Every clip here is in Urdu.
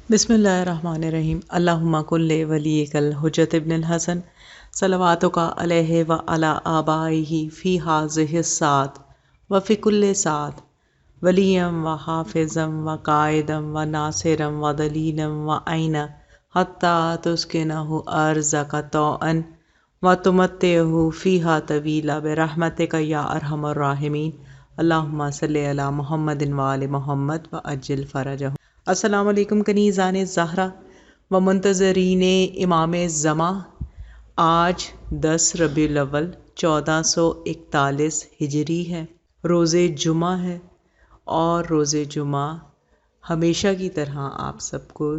بسم اللہ الرحمن الرحیم۔ اللہم کل ولیک الحجۃ ابن الحسن صلواتک علیہ وعلی آبائہ فی ہذہ الساعۃ وفی کل ساعۃ ولیا وحافظا وقائدا وناصرا ودلیلا وعینا حتی تسکنہ ارضک طوعا وتمتعہ فیہا طویلا برحمتک یا ارحم الراحمین۔ اللہم صلی علی محمد وآل محمد وعجل فرجہ۔ السلام علیکم کنیزان زہرا و منتظرین امام زماں۔ آج 10 ربیع الاول 1441 ہجری ہے، روز جمعہ ہے، اور روز جمعہ ہمیشہ کی طرح آپ سب کو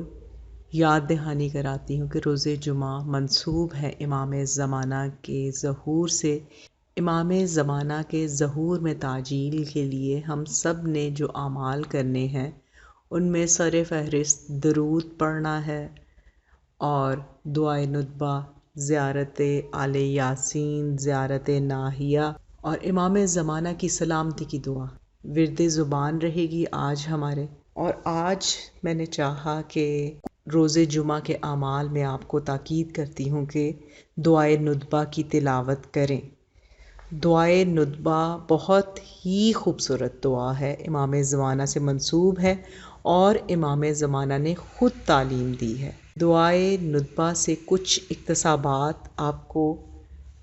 یاد دہانی کراتی ہوں کہ روز جمعہ منسوب ہے امام زمانہ کے ظہور سے۔ امام زمانہ کے ظہور میں تعجیل کے لیے ہم سب نے جو اعمال کرنے ہیں ان میں سر فہرست درود پڑھنا ہے اور دعائے ندبہ، زیارت آل یاسین، زیارت ناہیہ اور امام زمانہ کی سلامتی کی دعا ورد زبان رہے گی آج ہمارے۔ اور آج میں نے چاہا کہ روز جمعہ کے اعمال میں آپ کو تاکید کرتی ہوں کہ دعائے ندبہ کی تلاوت کریں۔ دعائے ندبہ بہت ہی خوبصورت دعا ہے، امام زمانہ سے منسوب ہے اور امام زمانہ نے خود تعلیم دی ہے۔ دعائے ندبہ سے کچھ اقتباسات آپ کو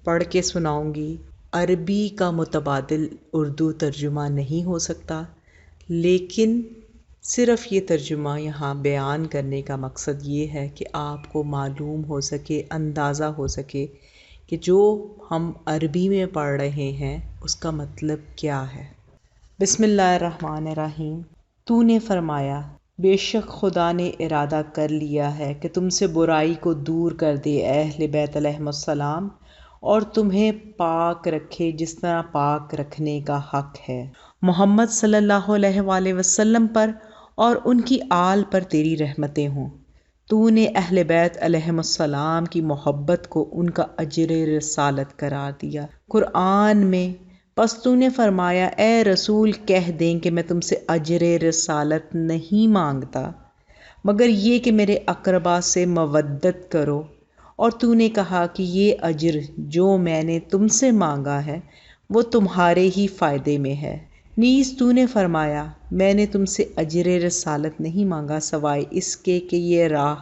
پڑھ کے سناؤں گی۔ عربی کا متبادل اردو ترجمہ نہیں ہو سکتا، لیکن صرف یہ ترجمہ یہاں بیان کرنے کا مقصد یہ ہے کہ آپ کو معلوم ہو سکے، اندازہ ہو سکے کہ جو ہم عربی میں پڑھ رہے ہیں اس کا مطلب کیا ہے۔ بسم اللہ الرحمن الرحیم۔ تو نے فرمایا، بے شک خدا نے ارادہ کر لیا ہے کہ تم سے برائی کو دور کر دے اے اہل بیت علیہم السلام، اور تمہیں پاک رکھے جس طرح پاک رکھنے کا حق ہے محمد صلی اللہ علیہ وآلہ وسلم پر اور ان کی آل پر تیری رحمتیں ہوں۔ تو نے اہل بیت علیہم السلام کی محبت کو ان کا اجر رسالت قرار دیا قرآن میں۔ پس تو نے فرمایا، اے رسول کہہ دیں کہ میں تم سے اجر رسالت نہیں مانگتا مگر یہ کہ میرے اقربا سے مودت کرو، اور تو نے کہا کہ یہ اجر جو میں نے تم سے مانگا ہے وہ تمہارے ہی فائدے میں ہے۔ نیز تو نے فرمایا، میں نے تم سے اجر رسالت نہیں مانگا سوائے اس کے کہ یہ راہ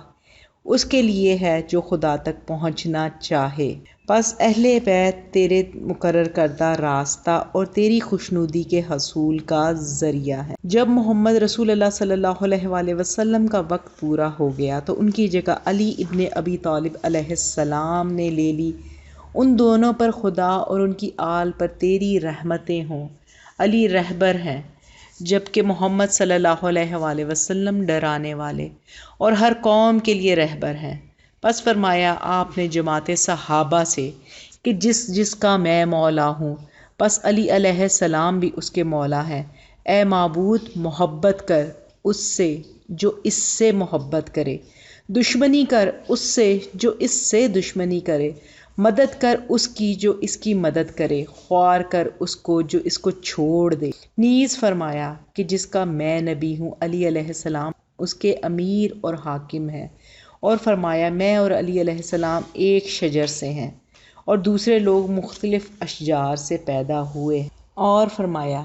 اس کے لیے ہے جو خدا تک پہنچنا چاہے، پس اہل بیت تیرے مقرر کردہ راستہ اور تیری خوشنودی کے حصول کا ذریعہ ہے۔ جب محمد رسول اللہ صلی اللہ علیہ وآلہ وسلم کا وقت پورا ہو گیا تو ان کی جگہ علی ابن ابی طالب علیہ السلام نے لے لی۔ ان دونوں پر خدا اور ان کی آل پر تیری رحمتیں ہوں۔ علی رہبر ہیں، جبکہ محمد صلی اللہ علیہ وآلہ وسلم ڈرانے والے اور ہر قوم کے لیے رہبر ہیں۔ پس فرمایا آپ نے جماعت صحابہ سے کہ جس جس کا میں مولا ہوں، پس علی علیہ السلام بھی اس کے مولا ہیں۔ اے معبود، محبت کر اس سے جو اس سے محبت کرے، دشمنی کر اس سے جو اس سے دشمنی کرے، مدد کر اس کی جو اس کی مدد کرے، خوار کر اس کو جو اس کو چھوڑ دے۔ نیز فرمایا کہ جس کا میں نبی ہوں، علی علیہ السلام اس کے امیر اور حاکم ہیں، اور فرمایا میں اور علی علیہ السلام ایک شجر سے ہیں اور دوسرے لوگ مختلف اشجار سے پیدا ہوئے ہیں، اور فرمایا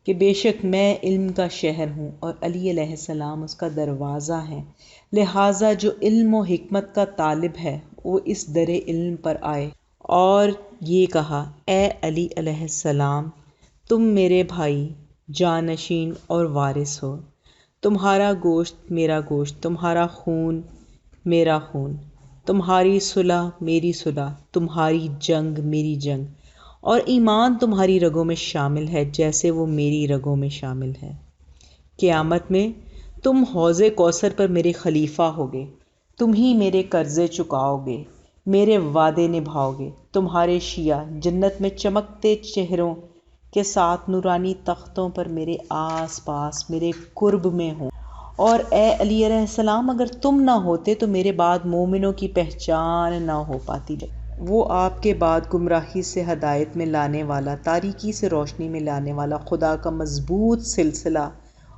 کہ بے شک میں علم کا شہر ہوں اور علی علیہ السلام اس کا دروازہ ہیں، لہٰذا جو علم و حکمت کا طالب ہے وہ اس در علم پر آئے۔ اور یہ کہا، اے علی علیہ السلام، تم میرے بھائی، جانشین اور وارث ہو، تمہارا گوشت میرا گوشت، تمہارا خون میرا خون، تمہاری صلح میری صلح، تمہاری جنگ میری جنگ، اور ایمان تمہاری رگوں میں شامل ہے جیسے وہ میری رگوں میں شامل ہے۔ قیامت میں تم حوض کوثر پر میرے خلیفہ ہوگے، تم ہی میرے قرضے چکاؤ گے، میرے وعدے نبھاؤ گے، تمہارے شیعہ جنت میں چمکتے چہروں کے ساتھ نورانی تختوں پر میرے آس پاس میرے قرب میں ہوں۔ اور اے علی علیہ السلام، اگر تم نہ ہوتے تو میرے بعد مومنوں کی پہچان نہ ہو پاتی۔ وہ آپ کے بعد گمراہی سے ہدایت میں لانے والا، تاریکی سے روشنی میں لانے والا خدا کا مضبوط سلسلہ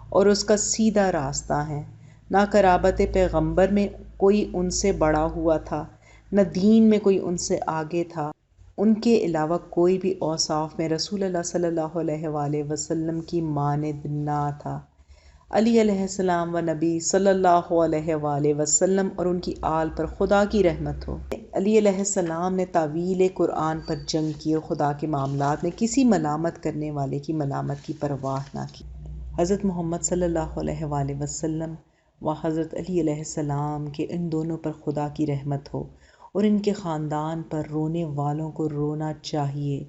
اور اس کا سیدھا راستہ ہیں۔ نہ قرابت پیغمبر میں کوئی ان سے بڑا ہوا تھا، نہ دین میں کوئی ان سے آگے تھا، ان کے علاوہ کوئی بھی اوصاف میں رسول اللہ صلی اللہ علیہ وآلہ وسلم کی مانند نہ تھا۔ علی علیہ السلام و نبی صلی اللہ علیہ وآلہ وسلم اور ان کی آل پر خدا کی رحمت ہو۔ علی علیہ السلام نے تعویل قرآن پر جنگ کی اور خدا کے معاملات میں کسی ملامت کرنے والے کی ملامت کی پرواہ نہ کی۔ حضرت محمد صلی اللہ علیہ وآلہ وسلم و حضرت علی علیہ السلام کے ان دونوں پر خدا کی رحمت ہو اور ان کے خاندان پر رونے والوں کو رونا چاہیے،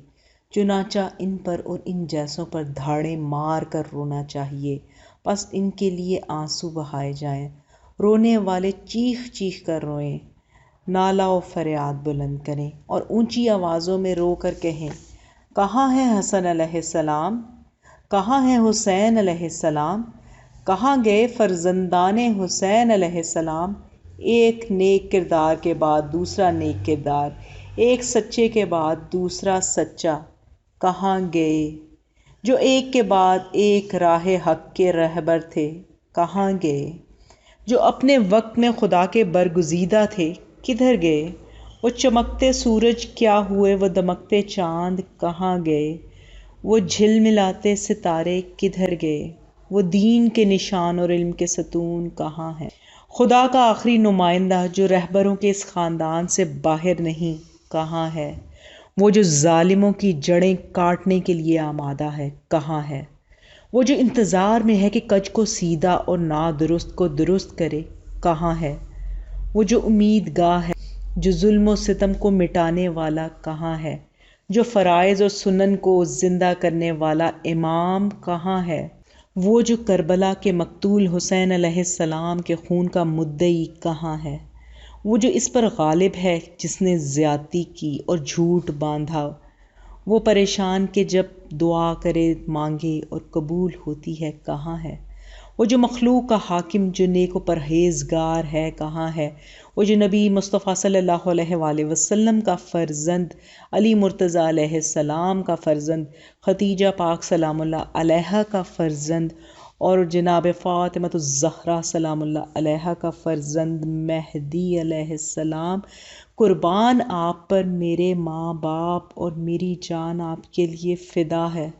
چنانچہ ان پر اور ان جیسوں پر دھاڑیں مار کر رونا چاہیے، بس ان کے لیے آنسو بہائے جائیں، رونے والے چیخ چیخ کر روئیں، نالہ و فریاد بلند کریں اور اونچی آوازوں میں رو کر کہیں، کہاں ہے حسن علیہ السلام؟ کہاں ہے حسین علیہ السلام؟ کہاں گئے فرزندان حسین علیہ السلام؟ ایک نیک کردار کے بعد دوسرا نیک کردار، ایک سچے کے بعد دوسرا سچا، کہاں گئے؟ جو ایک کے بعد ایک راہ حق کے رہبر تھے، کہاں گئے؟ جو اپنے وقت میں خدا کے برگزیدہ تھے، کدھر گئے؟ وہ چمکتے سورج کیا ہوئے، وہ دمکتے چاند کہاں گئے؟ وہ جھلملاتے ستارے کدھر گئے؟ وہ دین کے نشان اور علم کے ستون کہاں ہیں؟ خدا کا آخری نمائندہ جو رہبروں کے اس خاندان سے باہر نہیں، کہاں ہے؟ وہ جو ظالموں کی جڑیں کاٹنے کے لیے آمادہ ہے، کہاں ہے؟ وہ جو انتظار میں ہے کہ کج کو سیدھا اور نادرست کو درست کرے، کہاں ہے؟ وہ جو امید گاہ ہے، جو ظلم و ستم کو مٹانے والا کہاں ہے؟ جو فرائض اور سنن کو زندہ کرنے والا امام کہاں ہے؟ وہ جو کربلا کے مقتول حسین علیہ السلام کے خون کا مدعی کہاں ہے؟ وہ جو اس پر غالب ہے جس نے زیادتی کی اور جھوٹ باندھا، وہ پریشان کہ جب دعا کرے مانگے اور قبول ہوتی ہے، کہاں ہے؟ وہ جو مخلوق کا حاکم جو نیک و پرہیزگار ہے، کہاں ہے؟ وہ جو نبی مصطفیٰ صلی اللہ علیہ وآلہ وسلم کا فرزند، علی مرتضیٰ علیہ السلام کا فرزند، خدیجہ پاک سلام اللہ علیہا کا فرزند اور جناب فاطمۃ الزہرا سلام اللہ علیہا کا فرزند مہدی علیہ السلام، قربان آپ پر میرے ماں باپ اور میری جان آپ کے لیے فدا ہے۔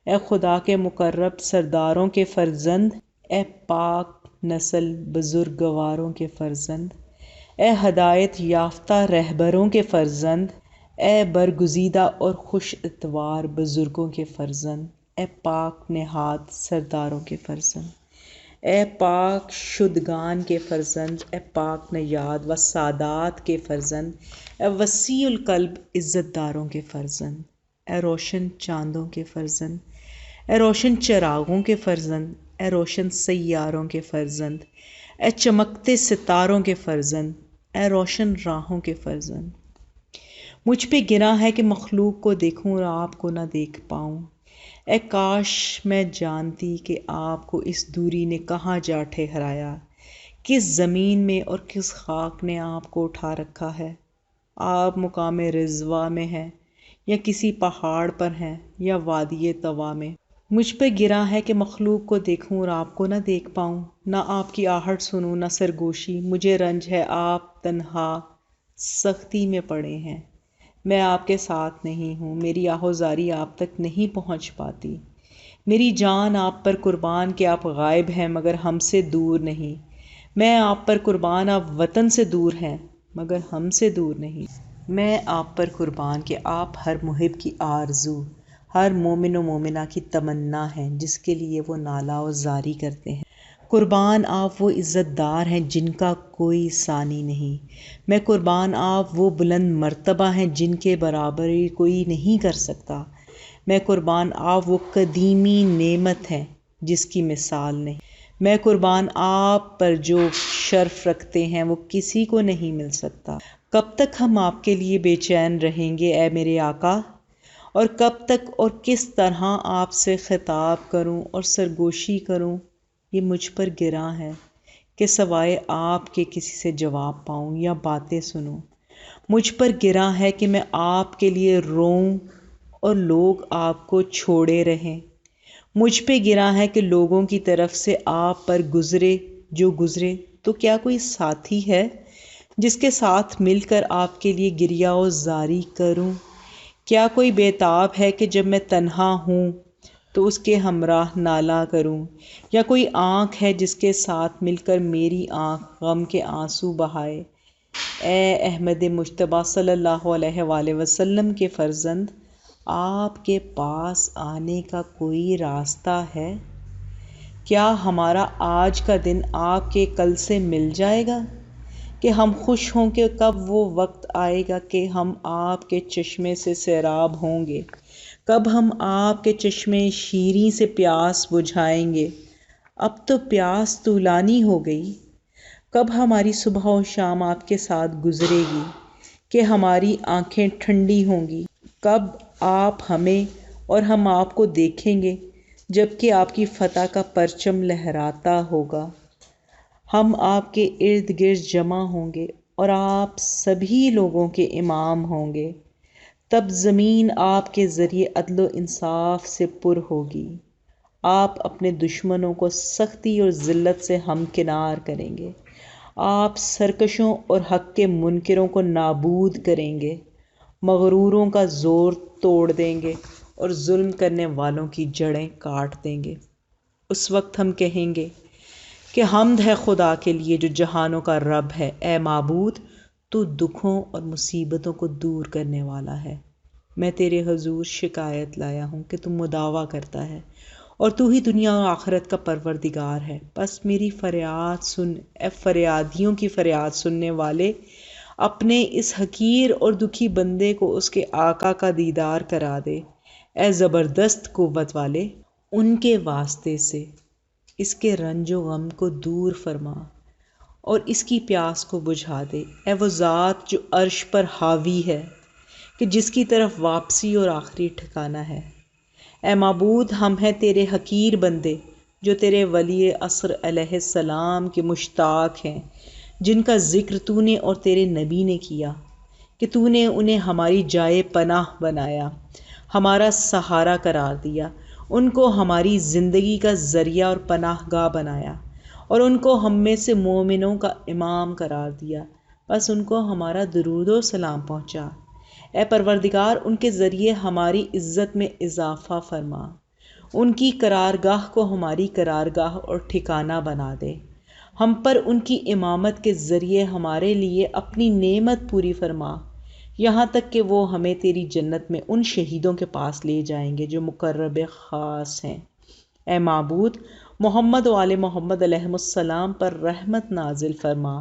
اے خدا کے مقرب سرداروں کے فرزند، اے پاک نسل بزرگواروں کے فرزند، اے ہدایت یافتہ رہبروں کے فرزند، اے برگزیدہ اور خوش اتوار بزرگوں کے فرزند، اے پاک نہاد سرداروں کے فرزند، اے پاک شدگان کے فرزند، اے پاک نیاد و سادات کے فرزند، اے وسیع القلب عزت داروں کے فرزند، اے روشن چاندوں کے فرزند، اے روشن چراغوں کے فرزند، اے روشن سیاروں کے فرزند، اے چمکتے ستاروں کے فرزند، اے روشن راہوں کے فرزند۔ مجھ پہ گراں ہے کہ مخلوق کو دیکھوں اور آپ کو نہ دیکھ پاؤں، اے کاش میں جانتی کہ آپ کو اس دوری نے کہاں جا ٹھہرایا، کس زمین میں اور کس خاک نے آپ کو اٹھا رکھا ہے۔ آپ مقام رضوا میں ہیں یا کسی پہاڑ پر ہیں یا وادی طوا میں۔ مجھ پہ گراں ہے کہ مخلوق کو دیکھوں اور آپ کو نہ دیکھ پاؤں، نہ آپ کی آہٹ سنوں نہ سرگوشی، مجھے رنج ہے آپ تنہا سختی میں پڑے ہیں، میں آپ کے ساتھ نہیں ہوں، میری آہوزاری آپ تک نہیں پہنچ پاتی، میری جان آپ پر قربان کہ آپ غائب ہیں مگر ہم سے دور نہیں، میں آپ پر قربان آپ وطن سے دور ہیں مگر ہم سے دور نہیں، میں آپ پر قربان کہ آپ ہر محب کی آرزو، ہر مومن و مومنہ کی تمنا ہیں جس کے لیے وہ نالہ و زاری کرتے ہیں، قربان آپ وہ عزت دار ہیں جن کا کوئی ثانی نہیں، میں قربان آپ وہ بلند مرتبہ ہیں جن کے برابر کوئی نہیں کر سکتا، میں قربان آپ وہ قدیمی نعمت ہیں جس کی مثال نہیں، میں قربان آپ پر جو شرف رکھتے ہیں وہ کسی کو نہیں مل سکتا۔ کب تک ہم آپ کے لیے بے چین رہیں گے اے میرے آقا، اور کب تک اور کس طرح آپ سے خطاب کروں اور سرگوشی کروں، یہ مجھ پر گراں ہے کہ سوائے آپ کے کسی سے جواب پاؤں یا باتیں سنوں، مجھ پر گراں ہے کہ میں آپ کے لیے روؤں اور لوگ آپ کو چھوڑے رہیں، مجھ پہ گراں ہے کہ لوگوں کی طرف سے آپ پر گزرے جو گزرے تو کیا کوئی ساتھی ہے جس کے ساتھ مل کر آپ کے لیے گریہ و زاری کروں؟ کیا کوئی بیتاب ہے کہ جب میں تنہا ہوں تو اس کے ہمراہ نالہ کروں؟ یا کوئی آنکھ ہے جس کے ساتھ مل کر میری آنکھ غم کے آنسو بہائے؟ اے احمد مجتبیٰ صلی اللہ علیہ وآلہ وسلم کے فرزند، آپ کے پاس آنے کا کوئی راستہ ہے؟ کیا ہمارا آج کا دن آپ کے کل سے مل جائے گا کہ ہم خوش ہوں کہ کب وہ وقت آئے گا کہ ہم آپ کے چشمے سے سیراب ہوں گے، کب ہم آپ کے چشمے شیریں سے پیاس بجھائیں گے؟ اب تو پیاس طولانی ہو گئی، کب ہماری صبح و شام آپ کے ساتھ گزرے گی کہ ہماری آنکھیں ٹھنڈی ہوں گی؟ کب آپ ہمیں اور ہم آپ کو دیکھیں گے جبکہ آپ کی فتح کا پرچم لہراتا ہوگا؟ ہم آپ کے ارد گرد جمع ہوں گے اور آپ سبھی لوگوں کے امام ہوں گے۔ تب زمین آپ کے ذریعے عدل و انصاف سے پر ہوگی۔ آپ اپنے دشمنوں کو سختی اور ذلت سے ہمکنار کریں گے۔ آپ سرکشوں اور حق کے منکروں کو نابود کریں گے، مغروروں کا زور توڑ دیں گے اور ظلم کرنے والوں کی جڑیں کاٹ دیں گے۔ اس وقت ہم کہیں گے کہ حمد ہے خدا کے لیے جو جہانوں کا رب ہے۔ اے معبود، تو دکھوں اور مصیبتوں کو دور کرنے والا ہے۔ میں تیرے حضور شکایت لایا ہوں کہ تو مداوا کرتا ہے اور تو ہی دنیا اور آخرت کا پروردگار ہے۔ بس میری فریاد سن، اے فریادیوں کی فریاد سننے والے، اپنے اس حقیر اور دکھی بندے کو اس کے آقا کا دیدار کرا دے۔ اے زبردست قوت والے، ان کے واسطے سے اس کے رنج و غم کو دور فرما اور اس کی پیاس کو بجھا دے۔ اے وہ ذات جو عرش پر حاوی ہے، کہ جس کی طرف واپسی اور آخری ٹھکانہ ہے۔ اے معبود، ہم ہیں تیرے حقیر بندے جو تیرے ولی عصر علیہ السلام کے مشتاق ہیں، جن کا ذکر تو نے اور تیرے نبی نے کیا کہ تو نے انہیں ہماری جائے پناہ بنایا، ہمارا سہارا قرار دیا، ان کو ہماری زندگی کا ذریعہ اور پناہ گاہ بنایا اور ان کو ہم میں سے مومنوں کا امام قرار دیا۔ بس ان کو ہمارا درود و سلام پہنچا۔ اے پروردگار، ان کے ذریعے ہماری عزت میں اضافہ فرما، ان کی قرارگاہ کو ہماری قرارگاہ اور ٹھکانہ بنا دے۔ ہم پر ان کی امامت کے ذریعے ہمارے لیے اپنی نعمت پوری فرما، یہاں تک کہ وہ ہمیں تیری جنت میں ان شہیدوں کے پاس لے جائیں گے جو مقرب خاص ہیں۔ اے معبود، محمد و آل محمد علیہ السلام پر رحمت نازل فرما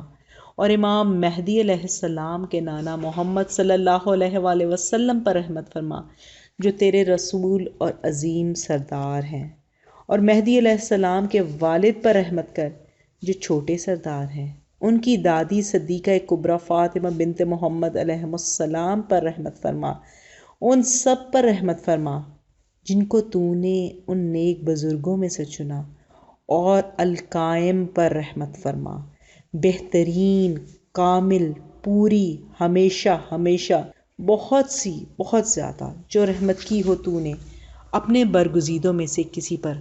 اور امام مہدی علیہ السلام کے نانا محمد صلی اللہ علیہ وآلہ وسلم پر رحمت فرما جو تیرے رسول اور عظیم سردار ہیں، اور مہدی علیہ السلام کے والد پر رحمت کر جو چھوٹے سردار ہیں، ان کی دادی صدیقہ کبریٰ فاطمہ بنت محمد علیہ السلام پر رحمت فرما، ان سب پر رحمت فرما جن کو تو نے ان نیک بزرگوں میں سے چنا، اور القائم پر رحمت فرما، بہترین، کامل، پوری، ہمیشہ ہمیشہ، بہت زیادہ جو رحمت کی ہو تو نے اپنے برگزیدوں میں سے کسی پر،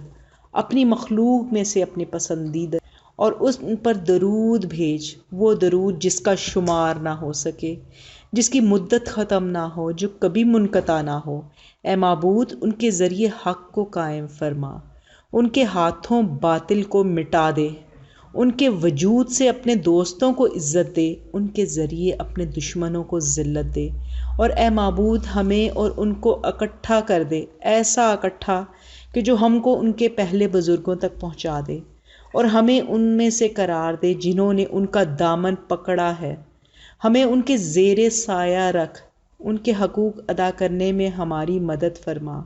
اپنی مخلوق میں سے اپنے پسندیدہ، اور ان پر درود بھیج، وہ درود جس کا شمار نہ ہو سکے، جس کی مدت ختم نہ ہو، جو کبھی منقطع نہ ہو۔ اے معبود، ان کے ذریعے حق کو قائم فرما، ان کے ہاتھوں باطل کو مٹا دے، ان کے وجود سے اپنے دوستوں کو عزت دے، ان کے ذریعے اپنے دشمنوں کو ذلت دے، اور اے معبود ہمیں اور ان کو اکٹھا کر دے، ایسا اکٹھا کہ جو ہم کو ان کے پہلے بزرگوں تک پہنچا دے، اور ہمیں ان میں سے قرار دے جنہوں نے ان کا دامن پکڑا ہے۔ ہمیں ان کے زیر سایہ رکھ، ان کے حقوق ادا کرنے میں ہماری مدد فرما،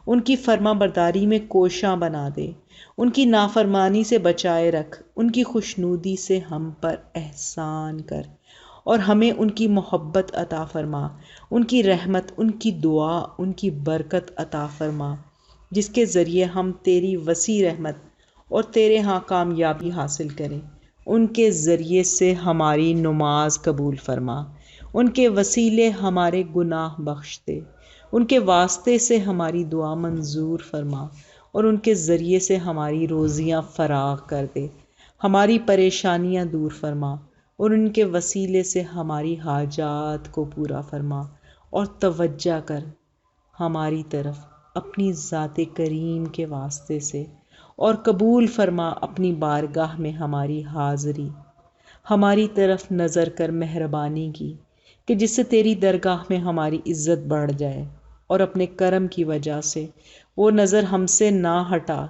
ان کی فرما برداری میں کوشاں بنا دے، ان کی نافرمانی سے بچائے رکھ، ان کی خوشنودی سے ہم پر احسان کر، اور ہمیں ان کی محبت عطا فرما، ان کی رحمت، ان کی دعا، ان کی برکت عطا فرما، جس کے ذریعے ہم تیری وسیع رحمت اور تیرے ہاں کامیابی حاصل کریں۔ ان کے ذریعے سے ہماری نماز قبول فرما، ان کے وسیلے ہمارے گناہ بخش دے، ان کے واسطے سے ہماری دعا منظور فرما، اور ان کے ذریعے سے ہماری روزیاں فراغ کر دے۔ ہماری پریشانیاں دور فرما اور ان کے وسیلے سے ہماری حاجات کو پورا فرما، اور توجہ کر ہماری طرف اپنی ذات کریم کے واسطے سے، اور قبول فرما اپنی بارگاہ میں ہماری حاضری۔ ہماری طرف نظر کر مہربانی کی کہ جس سے تیری درگاہ میں ہماری عزت بڑھ جائے، اور اپنے کرم کی وجہ سے وہ نظر ہم سے نہ ہٹا۔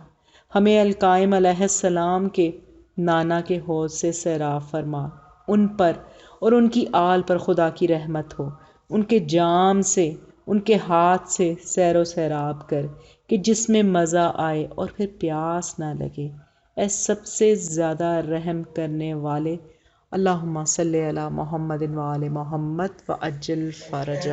ہمیں القائم علیہ السلام کے نانا کے حوض سے سیراب فرما، ان پر اور ان کی آل پر خدا کی رحمت ہو، ان کے جام سے، ان کے ہاتھ سے سیر و سیراب کر کہ جس میں مزہ آئے اور پھر پیاس نہ لگے۔ اے سب سے زیادہ رحم کرنے والے، اللہم صلی علی محمد وآل محمد وعجل فرجہ۔